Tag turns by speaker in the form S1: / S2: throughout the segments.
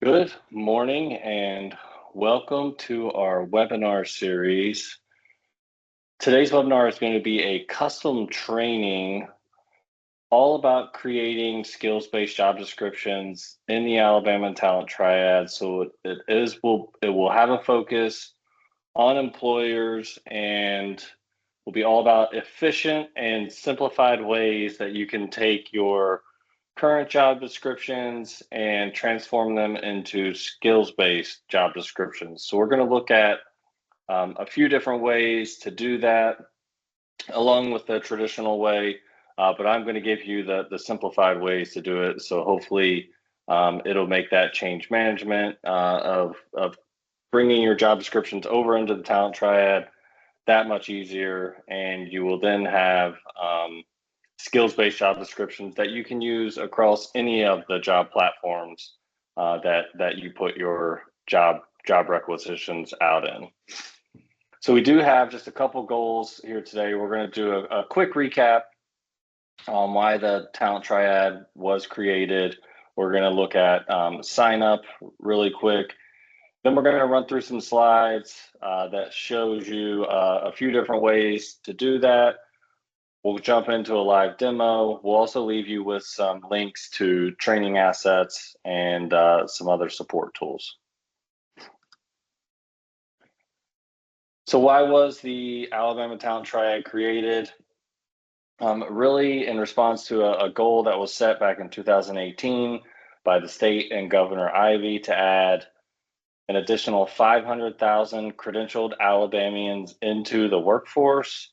S1: Good morning and welcome to our webinar series. Today's webinar is going to be a custom training all about creating skills-based job descriptions in the Alabama Talent Triad. So it will have a focus on employers and will be all about efficient and simplified ways that you can take your current job descriptions and transform them into skills-based job descriptions. So we're going to look at a few different ways to do that along with the traditional way, but I'm going to give you the simplified ways to do it. So hopefully it'll make that change management of bringing your job descriptions over into the Talent Triad that much easier, and you will then have skills-based job descriptions that you can use across any of the job platforms that you put your job requisitions out in. So we do have just a couple goals here today. We're going to do a quick recap on why the Talent Triad was created. We're going to look at sign up really quick. Then we're going to run through some slides that shows you a few different ways to do that. We'll jump into a live demo. We'll also leave you with some links to training assets and some other support tools. So why was the Alabama Talent Triad created? Really in response to a goal that was set back in 2018 by the state and Governor Ivey to add an additional 500,000 credentialed Alabamians into the workforce.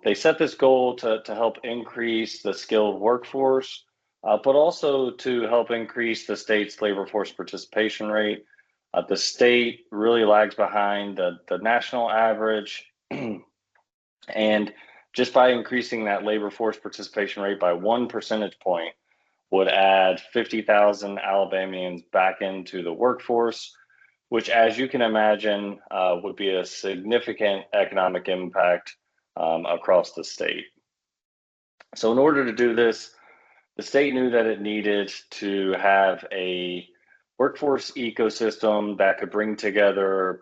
S1: They set this goal to help increase the skilled workforce, but also to help increase the state's labor force participation rate. The state really lags behind the national average, and just by increasing that labor force participation rate by 1 percentage point would add 50,000 Alabamians back into the workforce, which, as you can imagine, would be a significant economic impact across the state. So in order to do this, the state knew that it needed to have a workforce ecosystem that could bring together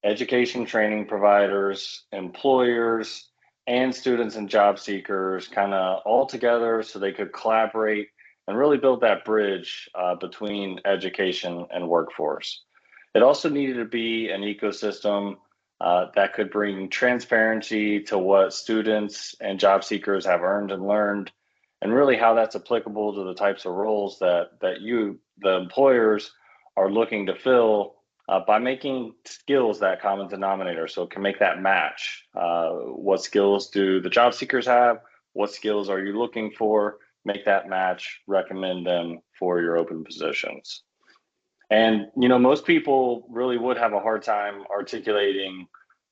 S1: education training providers, employers, and students and job seekers kind of all together so they could collaborate and really build that bridge between education and workforce. It also needed to be an ecosystem that could bring transparency to what students and job seekers have earned and learned, and really how that's applicable to the types of roles that you, the employers, are looking to fill by making skills that common denominator. So it can make that match. What skills do the job seekers have? What skills are you looking for? Make that match, recommend them for your open positions. And, you know, most people really would have a hard time articulating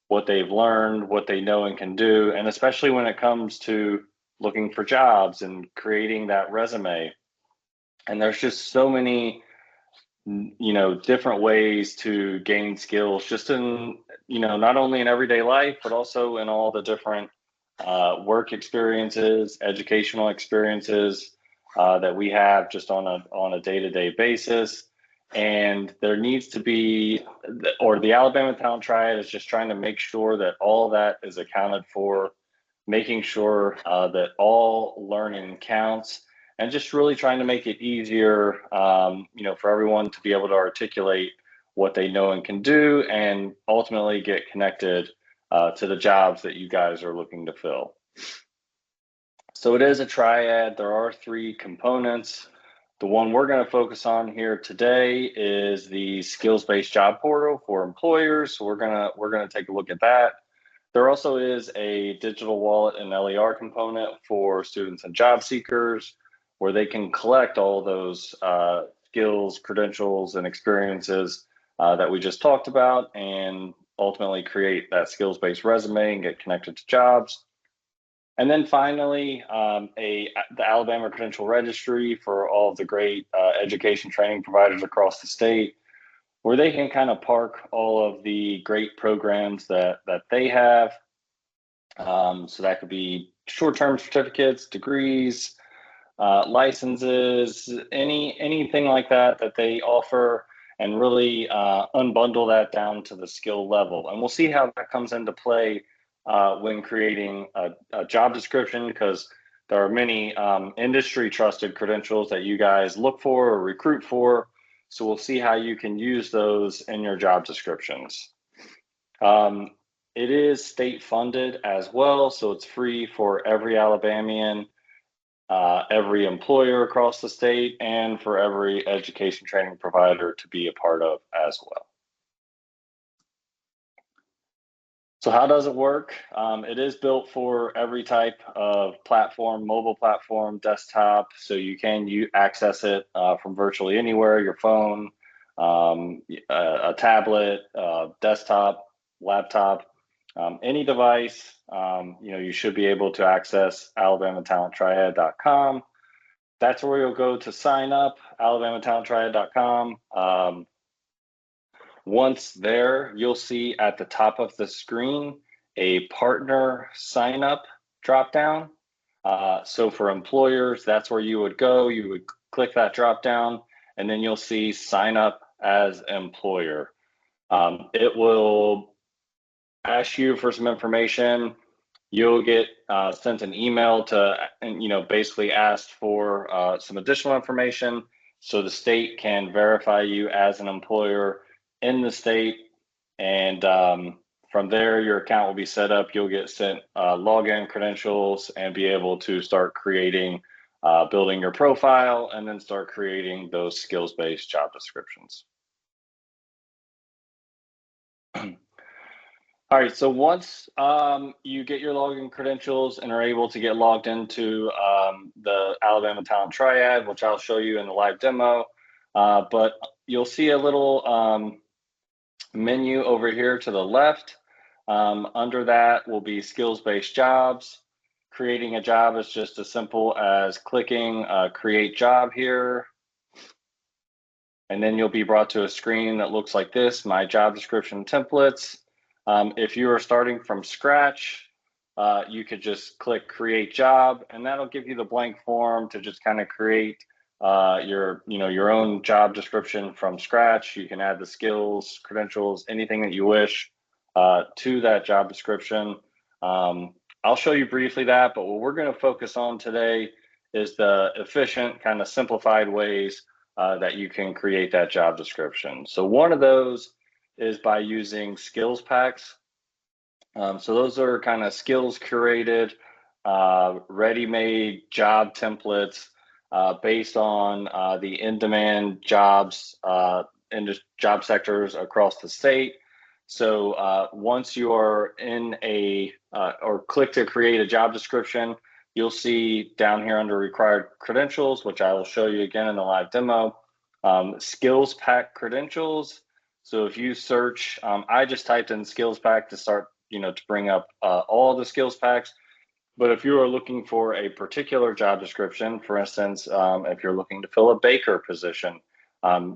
S1: what they've learned, what they know and can do, and especially when it comes to looking for jobs and creating that resume. And there's just so many, you know, different ways to gain skills just in, you know, not only in everyday life, but also in all the different work experiences, educational experiences that we have just on a day-to-day basis. And there needs to be, or the Alabama Talent Triad is just trying to make sure that all that is accounted for, making sure that all learning counts, and just really trying to make it easier, you know, for everyone to be able to articulate what they know and can do, and ultimately get connected to the jobs that you guys are looking to fill. So it is a triad. There are 3 components. The one we're going to focus on here today is the skills-based job portal for employers. So we're gonna take a look at that. There also is a digital wallet and LER component for students and job seekers, where they can collect all those skills, credentials, and experiences that we just talked about, and ultimately create that skills-based resume and get connected to jobs. And then finally, the Alabama Credential Registry for all of the great education training providers across the state, where they can kind of park all of the great programs that they have. So that could be short-term certificates, degrees, licenses, anything like that they offer. and really unbundle that down to the skill level. And we'll see how that comes into play when creating a job description, because there are many industry trusted credentials that you guys look for or recruit for. So we'll see how you can use those in your job descriptions. It is state funded as well, so it's free for every Alabamian, every employer across the state, and for every education training provider to be a part of as well. So how does it work? It is built for every type of platform, mobile platform, desktop, so you can access it from virtually anywhere, your phone, a tablet, desktop, laptop, any device. You should be able to access alabamatalenttriad.com. That's where you'll go to sign up, alabamatalenttriad.com. Once there, you'll see at the top of the screen a partner sign up drop down. So for employers, that's where you would go. You would click that drop down, and then you'll see sign up as employer. It will ask you for some information. You'll get sent an email to, basically ask for some additional information so the state can verify you as an employer in the state. And from there, your account will be set up. You'll get sent login credentials and be able to start creating, building your profile, and then start creating those skills-based job descriptions. All right, so once you get your login credentials and are able to get logged into the Alabama Talent Triad, which I'll show you in the live demo, but you'll see a little menu over here to the left. Under that will be skills-based jobs. Creating a job is just as simple as clicking create job here. And then you'll be brought to a screen that looks like this, my job description templates. If you are starting from scratch, you could just click create job, and that'll give you the blank form to just kind of create your own job description from scratch. You can add the skills, credentials, anything that you wish to that job description. I'll show you briefly that, but what we're going to focus on today is the efficient, kind of simplified ways that you can create that job description. So one of those is by using skills packs. So those are kind of skills curated, ready-made job templates based on the in-demand jobs in the job sectors across the state. So once you are in or click to create a job description, you'll see down here under required credentials, which I will show you again in the live demo, skills pack credentials. So if you search, I just typed in skills pack to start, to bring up all the skills packs. But if you are looking for a particular job description, for instance, if you're looking to fill a baker position,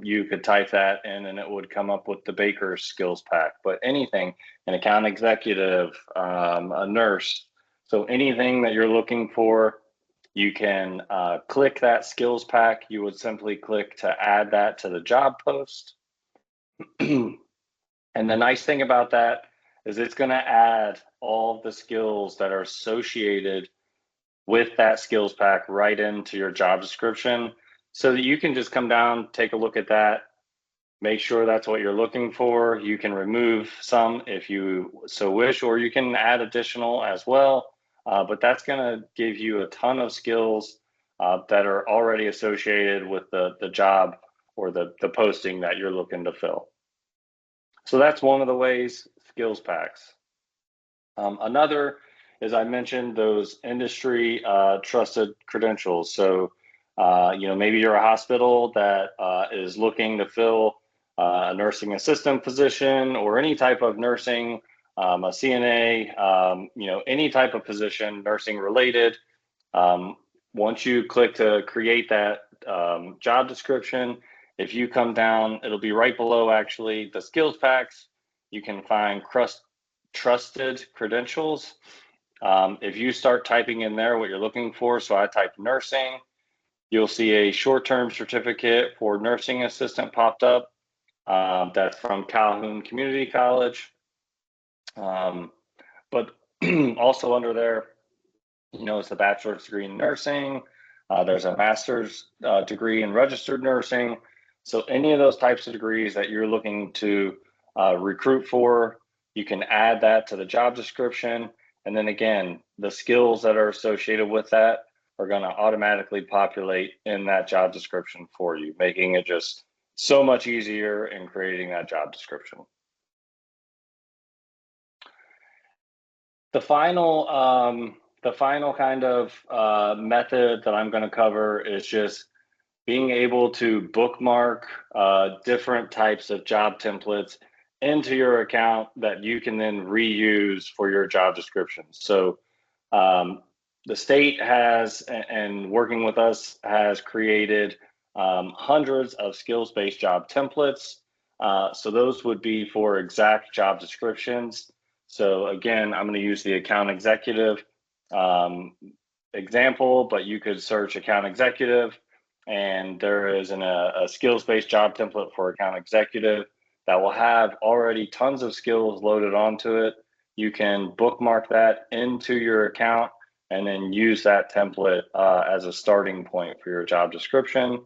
S1: you could type that in and it would come up with the baker skills pack. But anything, an account executive, a nurse, so anything that you're looking for, you can click that skills pack. You would simply click to add that to the job post. And the nice thing about that is it's going to add all of the skills that are associated with that skills pack right into your job description, so that you can just come down, take a look at that, make sure that's what you're looking for. You can remove some if you so wish, or you can add additional as well. But that's going to give you a ton of skills that are already associated with the job or the posting that you're looking to fill. So that's one of the ways, skills packs. Another, as I mentioned, those industry trusted credentials. So, maybe you're a hospital that is looking to fill a nursing assistant position or any type of nursing, a CNA, any type of position, nursing related. Once you click to create that job description, if you come down, it'll be right below actually the skills packs. You can find trusted credentials. If you start typing in there what you're looking for, so I typed nursing, you'll see a short-term certificate for nursing assistant popped up. that's from Calhoun Community College. But also under there, it's a bachelor's degree in nursing. There's a master's degree in registered nursing. So any of those types of degrees that you're looking to recruit for, you can add that to the job description. And then again, the skills that are associated with that are going to automatically populate in that job description for you, making it just so much easier in creating that job description. The final kind of method that I'm going to cover is just being able to bookmark different types of job templates into your account that you can then reuse for your job descriptions. So the state has, and working with us, has created hundreds of skills-based job templates. So those would be for exact job descriptions. So again, I'm going to use the account executive example, but you could search account executive, and there is a skills-based job template for account executive that will have already tons of skills loaded onto it. You can bookmark that into your account and then use that template as a starting point for your job description.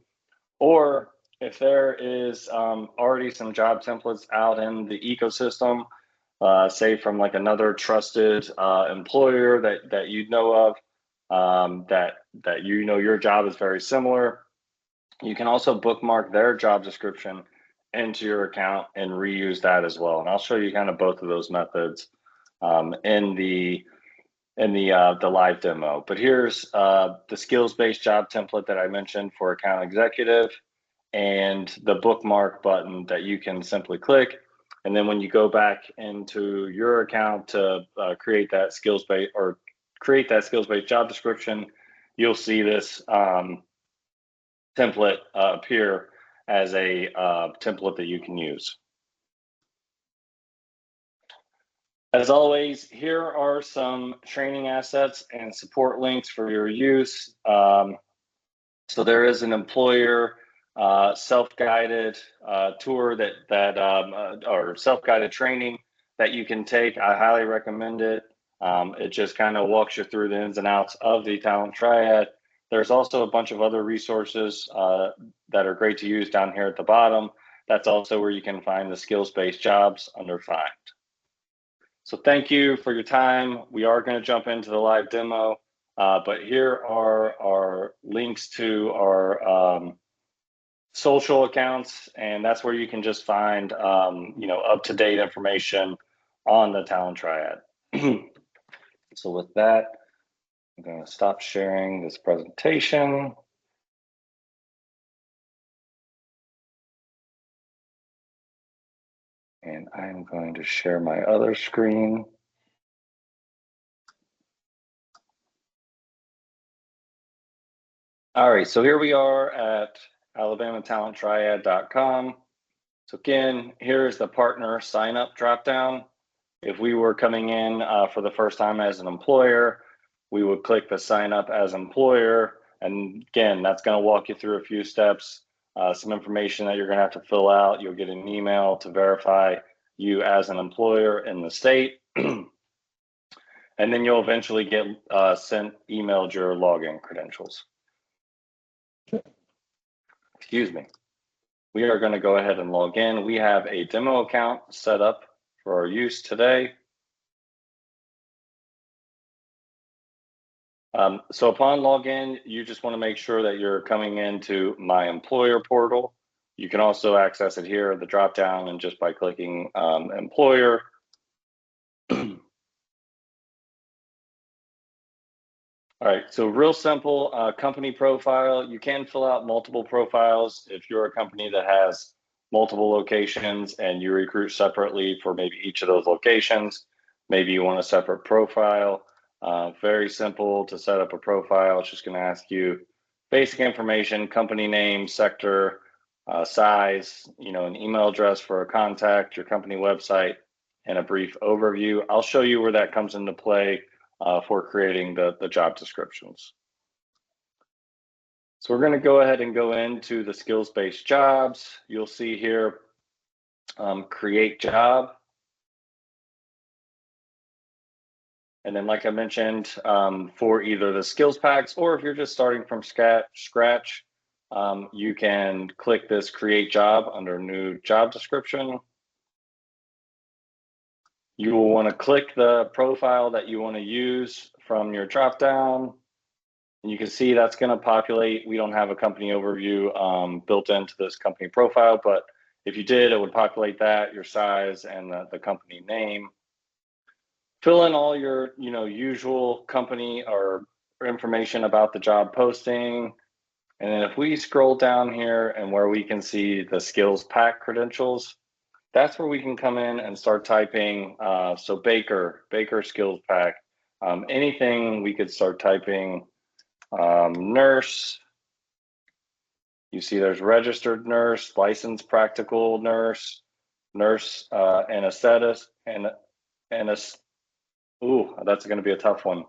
S1: Or if there is already some job templates out in the ecosystem, say from like another trusted employer that you know of, that your job is very similar, you can also bookmark their job description into your account and reuse that as well. And I'll show you kind of both of those methods in the live demo. But here's the skills-based job template that I mentioned for account executive, and the bookmark button that you can simply click. And then when you go back into your account to create that skills-based job description, you'll see this template appear as a template that you can use. As always, here are some training assets and support links for your use. So there is an employer self-guided tour or self-guided training that you can take. I highly recommend it. It just kind of walks you through the ins and outs of the talent triad. There's also a bunch of other resources that are great to use down here at the bottom. That's also where you can find the skills-based jobs under Find. So thank you for your time. We are going to jump into the live demo, but here are our links to our social accounts, and that's where you can just find up-to-date information on the talent triad. So with that, I'm going to stop sharing this presentation. And I'm going to share my other screen. All right, so here we are at alabamatalenttriad.com. So again, here's the partner sign up dropdown. If we were coming in for the first time as an employer, we would click the sign up as employer. And again, that's going to walk you through a few steps, some information that you're going to have to fill out. You'll get an email to verify you as an employer in the state. And then you'll eventually get emailed your login credentials. Excuse me. We are going to go ahead and log in. We have a demo account set up for our use today. So upon login, you just want to make sure that you're coming into My Employer portal. You can also access it here, the drop down, and just by clicking Employer. All right, so real simple company profile. You can fill out multiple profiles if you're a company that has multiple locations and you recruit separately for maybe each of those locations. Maybe you want a separate profile. Very simple to set up a profile. It's just going to ask you basic information, company name, sector, size, an email address for a contact, your company website, and a brief overview. I'll show you where that comes into play for creating the job descriptions. So we're going to go ahead and go into the skills-based jobs. You'll see here create job. And then, like I mentioned, for either the skills packs or if you're just starting from scratch, you can click this create job under new job description. You will want to click the profile that you want to use from your drop down. And you can see that's going to populate. We don't have a company overview built into this company profile, but if you did, it would populate that, your size, and the company name. Fill in all your usual company or information about the job posting. And then if we scroll down here and where we can see the skills pack credentials, that's where we can come in and start typing. So Baker skills pack, anything we could start typing. Nurse, you see there's registered nurse, licensed practical nurse, nurse anesthetist, and ooh, that's going to be a tough one.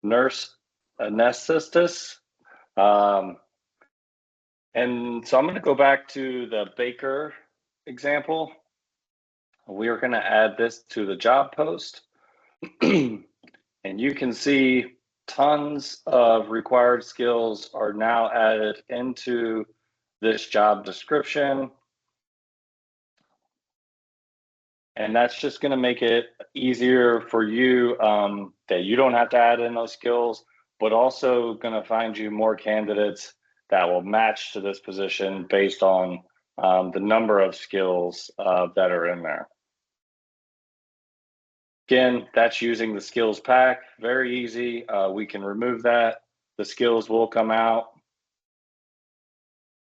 S1: Nurse anesthetist. And so I'm going to go back to the Baker example. We are going to add this to the job post. And you can see tons of required skills are now added into this job description. And that's just going to make it easier for you that you don't have to add in those skills, but also going to find you more candidates that will match to this position based on the number of skills that are in there. Again, that's using the skills pack. Very easy. We can remove that. The skills will come out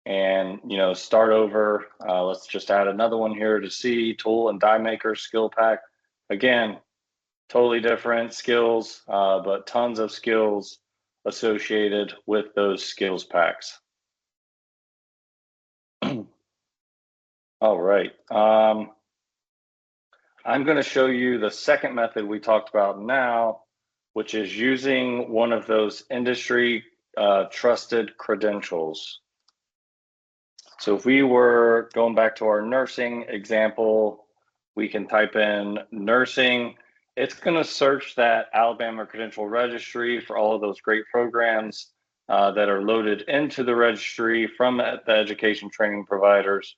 S1: and start over. Let's just add another one here to see tool and die maker skill pack. Again, totally different skills, but tons of skills associated with those skills packs. All right. I'm going to show you the second method we talked about now, which is using one of those industry trusted credentials. So if we were going back to our nursing example, we can type in nursing. It's going to search that Alabama Credential Registry for all of those great programs that are loaded into the registry from the education training providers.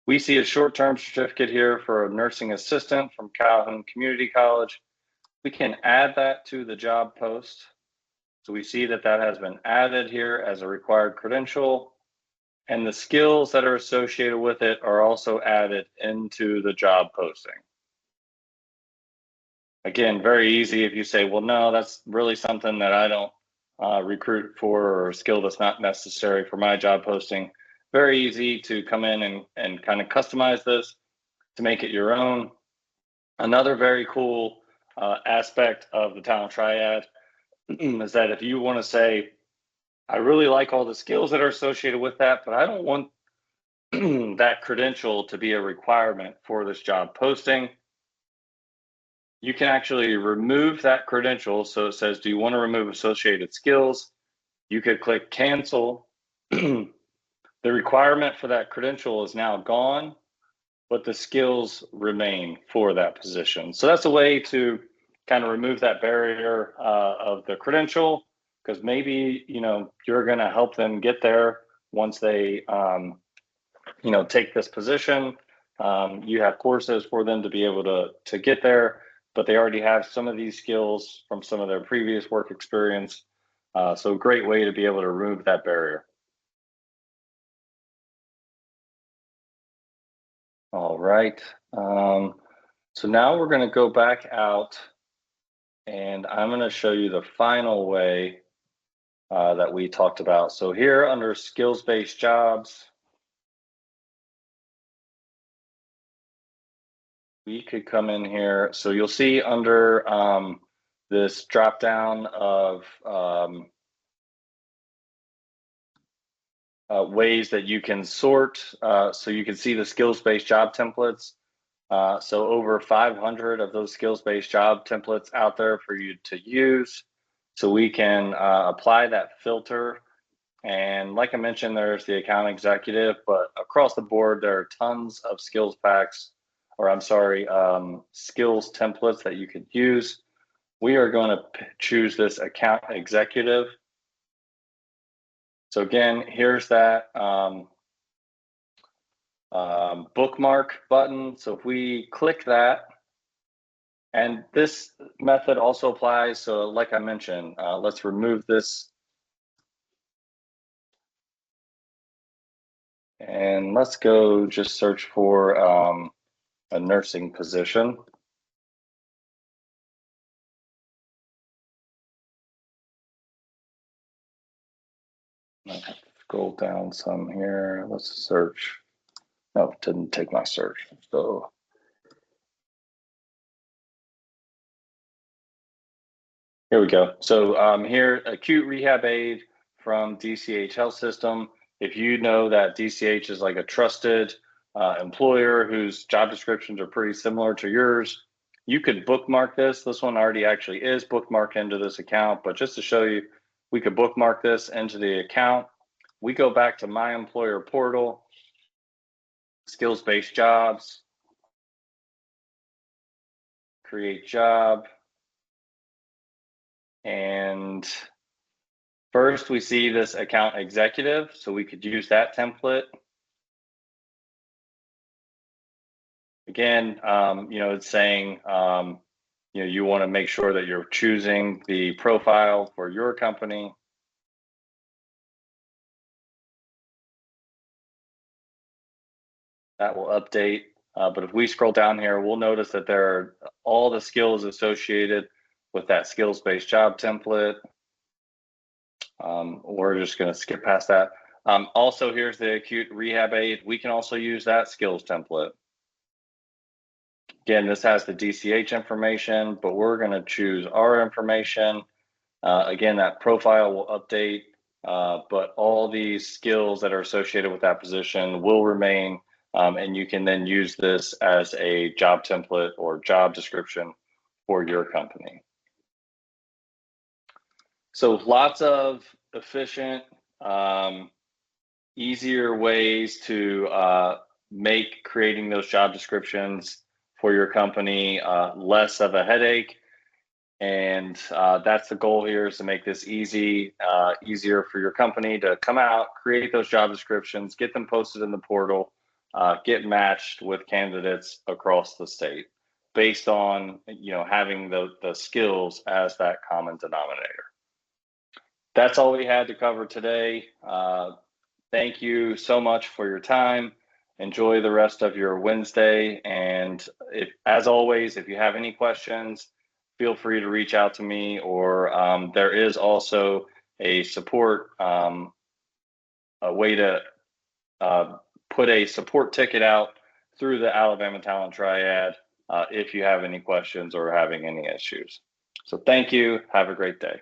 S1: We see a short-term certificate here for a nursing assistant from Calhoun Community College. We can add that to the job post. So we see that that has been added here as a required credential, and the skills that are associated with it are also added into the job posting. Again, very easy if you say, well, no, that's really something that I don't recruit for, or a skill that's not necessary for my job posting. Very easy to come in and kind of customize this to make it your own. Another very cool aspect of the Talent Triad is that if you want to say, I really like all the skills that are associated with that, but I don't want that credential to be a requirement for this job posting, you can actually remove that credential. So it says, do you want to remove associated skills? You could click cancel. The requirement for that credential is now gone, but the skills remain for that position. So that's a way to kind of remove that barrier of the credential, because maybe you're going to help them get there once they take this position. You have courses for them to be able to get there, but they already have some of these skills from some of their previous work experience. So a great way to be able to remove that barrier. All right. So now we're going to go back out, and I'm going to show you the final way that we talked about. So here under skills-based jobs, we could come in here. So you'll see under this drop down of ways that you can sort. So you can see the skills-based job templates. So over 500 of those skills-based job templates out there for you to use. So we can apply that filter. And like I mentioned, there's the account executive, but a across the board, there are tons of skills packs, or I'm sorry, skills templates that you could use. We are going to choose this account executive. So again, here's that bookmark button. So if we click that, and this method also applies. So like I mentioned, let's remove this. And let's go just search for a nursing position. I have to scroll down some here. Let's search. No, it didn't take my search. So here we go. So here, acute rehab aid from DCH Health System. If you know that DCH is like a trusted employer whose job descriptions are pretty similar to yours, you could bookmark this. This one already actually is bookmarked into this account, but just to show you, we could bookmark this into the account. We go back to my employer portal, skills-based jobs, create job, and first we see this account executive, so we could use that template. Again, it's saying, you want to make sure that you're choosing the profile for your company. That will update. But if we scroll down here, we'll notice that there are all the skills associated with that skills-based job template. We're just going to skip past that. Also, here's the acute rehab aid. We can also use that skills template. Again, this has the DCH information, but we're going to choose our information. Again, that profile will update, but all these skills that are associated with that position will remain, and you can then use this as a job template or job description for your company. So lots of efficient, easier ways to make creating those job descriptions for your company less of a headache. And that's the goal here, is to make this easier for your company to come out, create those job descriptions, get them posted in the portal, get matched with candidates across the state based on having the skills as that common denominator. That's all we had to cover today. Thank you so much for your time. Enjoy the rest of your Wednesday. And as always, if you have any questions, feel free to reach out to me, or there is also a support, a way to put a support ticket out through the Alabama Talent Triad if you have any questions or having any issues. So thank you. Have a great day.